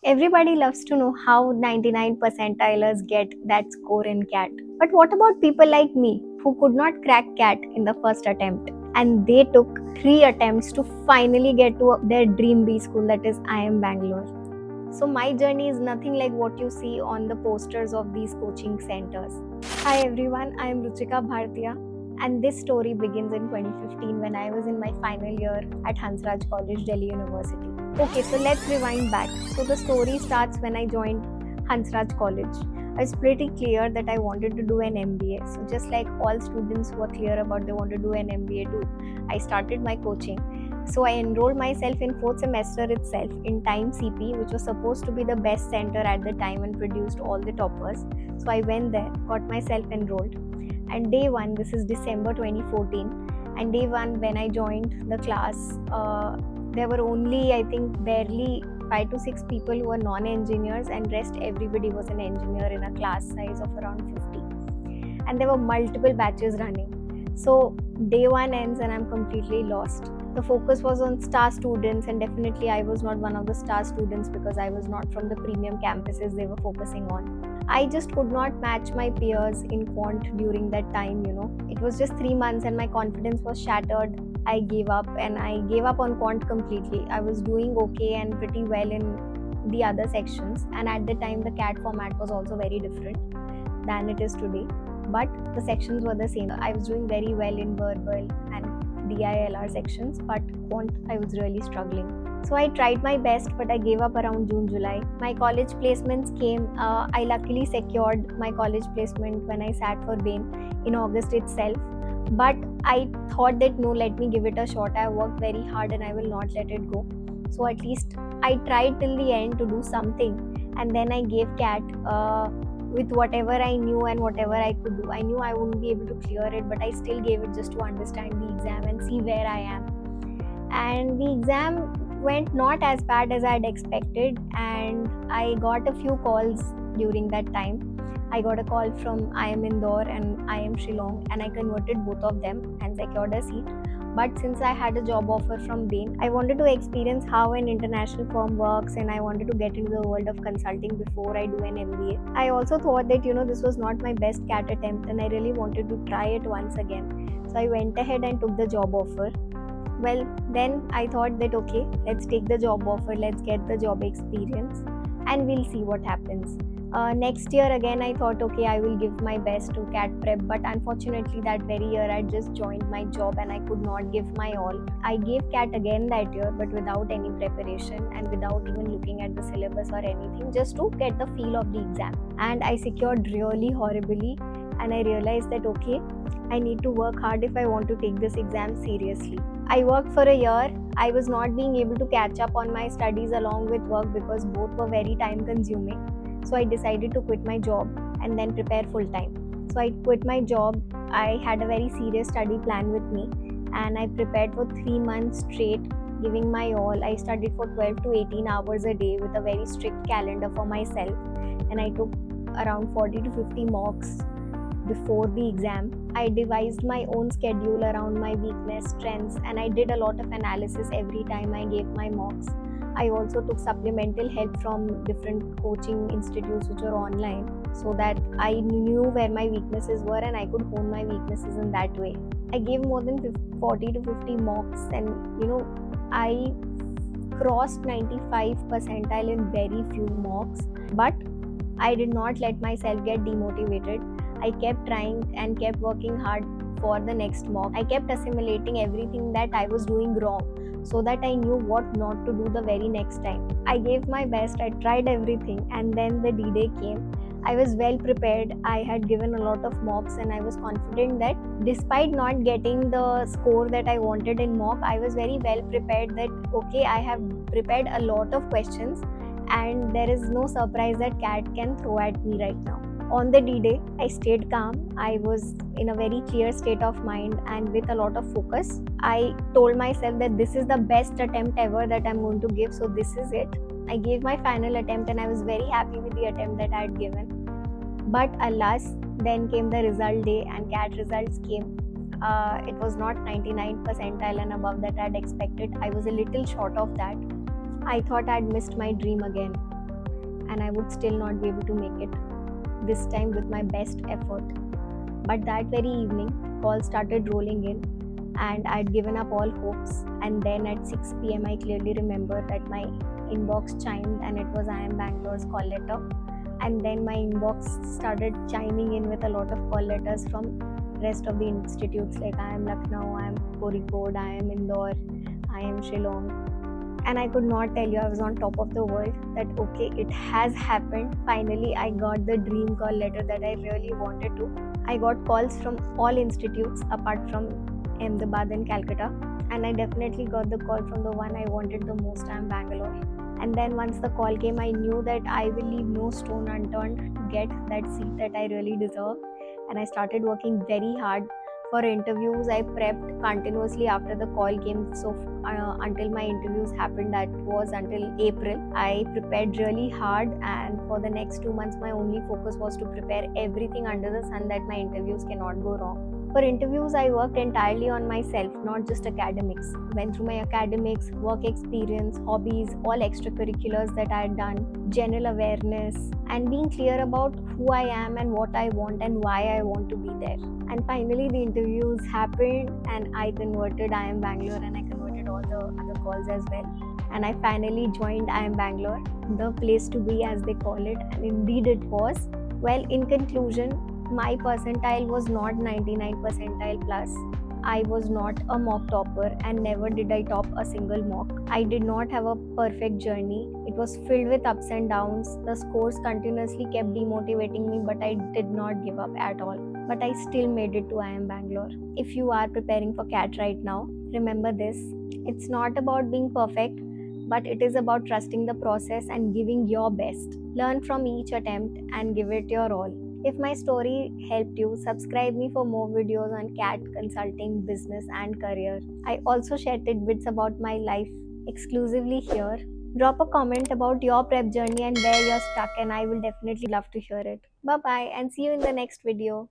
Everybody loves to know how 99 percentilers get that score in CAT. But what about people like me who could not crack CAT in the first attempt? And they took 3 attempts to finally get to their dream B school, that is IIM Bangalore. So my journey is nothing like what you see on the posters of these coaching centers. Hi everyone, I am Ruchika Bhartiya, and this story begins in 2015 when I was in my final year at Hansraj College, Delhi University. Okay, so let's rewind back. So the story starts when I joined Hansraj College. I was pretty clear that I wanted to do an MBA. So just like all students who are clear about they want to do an MBA do, I started my coaching. So I enrolled myself in 4th semester itself in Time CP, which was supposed to be the best center at the time and produced all the toppers. So I went there, got myself enrolled. And day one, this is December 2014, and day one when I joined the class, there were only, I think, barely 5 to 6 people who were non-engineers, and rest everybody was an engineer in a class size of around 50. And there were multiple batches running. So day one ends and I'm completely lost. The focus was on star students, and definitely I was not one of the star students because I was not from the premium campuses they were focusing on. I just could not match my peers in quant during that time, It was just 3 months and my confidence was shattered. I gave up, and I gave up on quant completely. I was doing okay and pretty well in the other sections, and at the time the CAT format was also very different than it is today. But the sections were the same. I was doing very well in verbal and DILR sections, but quant I was really struggling. So I tried my best, but I gave up around June, July. My college placements came. I luckily secured my college placement when I sat for Bain in August itself. But I thought that no, let me give it a shot. I worked very hard and I will not let it go. So at least I tried till the end to do something, and then I gave CAT with whatever I knew and whatever I could do. I knew I wouldn't be able to clear it, but I still gave it just to understand the exam and see where I am. And the exam went not as bad as I had expected, and I got a few calls during that time. I got a call from IIM Indore and IIM Shillong, and I converted both of them and secured a seat. But since I had a job offer from Bain, I wanted to experience how an international firm works, and I wanted to get into the world of consulting before I do an MBA. I also thought that this was not my best CAT attempt, and I really wanted to try it once again. So I went ahead and took the job offer. Well, then I thought that okay, let's take the job offer, let's get the job experience, and we'll see what happens. Next year again, I thought okay, I will give my best to CAT prep, but unfortunately that very year I just joined my job and I could not give my all. I gave CAT again that year, but without any preparation and without even looking at the syllabus or anything, just to get the feel of the exam. And I secured really horribly, and I realized that okay, I need to work hard if I want to take this exam seriously. I worked for a year. I was not being able to catch up on my studies along with work because both were very time consuming. So I decided to quit my job and then prepare full time. So I quit my job. I had a very serious study plan with me, and I prepared for 3 months straight, giving my all. I studied for 12 to 18 hours a day with a very strict calendar for myself, and I took around 40 to 50 mocks before the exam. I devised my own schedule around my weakness, strengths, and I did a lot of analysis every time I gave my mocks. I also took supplemental help from different coaching institutes which are online, so that I knew where my weaknesses were and I could hone my weaknesses in that way. I gave more than 40 to 50 mocks, and I crossed 95 percentile in very few mocks, but I did not let myself get demotivated. I kept trying and kept working hard for the next mock. I kept assimilating everything that I was doing wrong so that I knew what not to do the very next time. I gave my best, I tried everything, and then the D-Day came. I was well prepared. I had given a lot of mocks, and I was confident that despite not getting the score that I wanted in mock, I was very well prepared that okay, I have prepared a lot of questions and there is no surprise that CAT can throw at me right now. On the D-Day, I stayed calm. I was in a very clear state of mind and with a lot of focus. I told myself that this is the best attempt ever that I'm going to give, so this is it. I gave my final attempt and I was very happy with the attempt that I had given. But alas, then came the result day and CAT results came. It was not 99 percentile and above that I had expected. I was a little short of that. I thought I'd missed my dream again. and I would still not be able to make it, this time with my best effort. But that very evening, calls started rolling in, and I'd given up all hopes. And then at 6 pm, I clearly remember that my inbox chimed, and it was I am Bangalore's call letter. And then my inbox started chiming in with a lot of call letters from rest of the institutes, like I am Lucknow, I am Kozhikode, I am Indore, I am Shillong. And I could not tell you, I was on top of the world, that okay, it has happened. Finally, I got the dream call letter that I really wanted to. I got calls from all institutes apart from Ahmedabad and Calcutta, and I definitely got the call from the one I wanted the most, I am Bangalore. And then once the call came, I knew that I will leave no stone unturned to get that seat that I really deserve. And I started working very hard for interviews. I prepped continuously after the call came. So until my interviews happened, that was until April, I prepared really hard, and for the next 2 months my only focus was to prepare everything under the sun that my interviews cannot go wrong. For interviews, I worked entirely on myself, not just academics. Went through my academics, work experience, hobbies, all extracurriculars that I had done, general awareness, and being clear about who I am and what I want and why I want to be there. And finally, the interviews happened, and I converted I am Bangalore, and I converted all the other calls as well. And I finally joined I am Bangalore, the place to be, as they call it, and indeed it was. Well, in conclusion, my percentile was not 99 percentile plus. I was not a mock topper, and never did I top a single mock. I did not have a perfect journey. It was filled with ups and downs. The scores continuously kept demotivating me, but I did not give up at all. But I still made it to I am Bangalore. If you are preparing for CAT right now, remember this. It's not about being perfect, but it is about trusting the process and giving your best. Learn from each attempt and give it your all. If my story helped you, subscribe me for more videos on CAT consulting, business and career. I also share tidbits about my life exclusively here. Drop a comment about your prep journey and where you're stuck, and I will definitely love to hear it. Bye bye, and see you in the next video.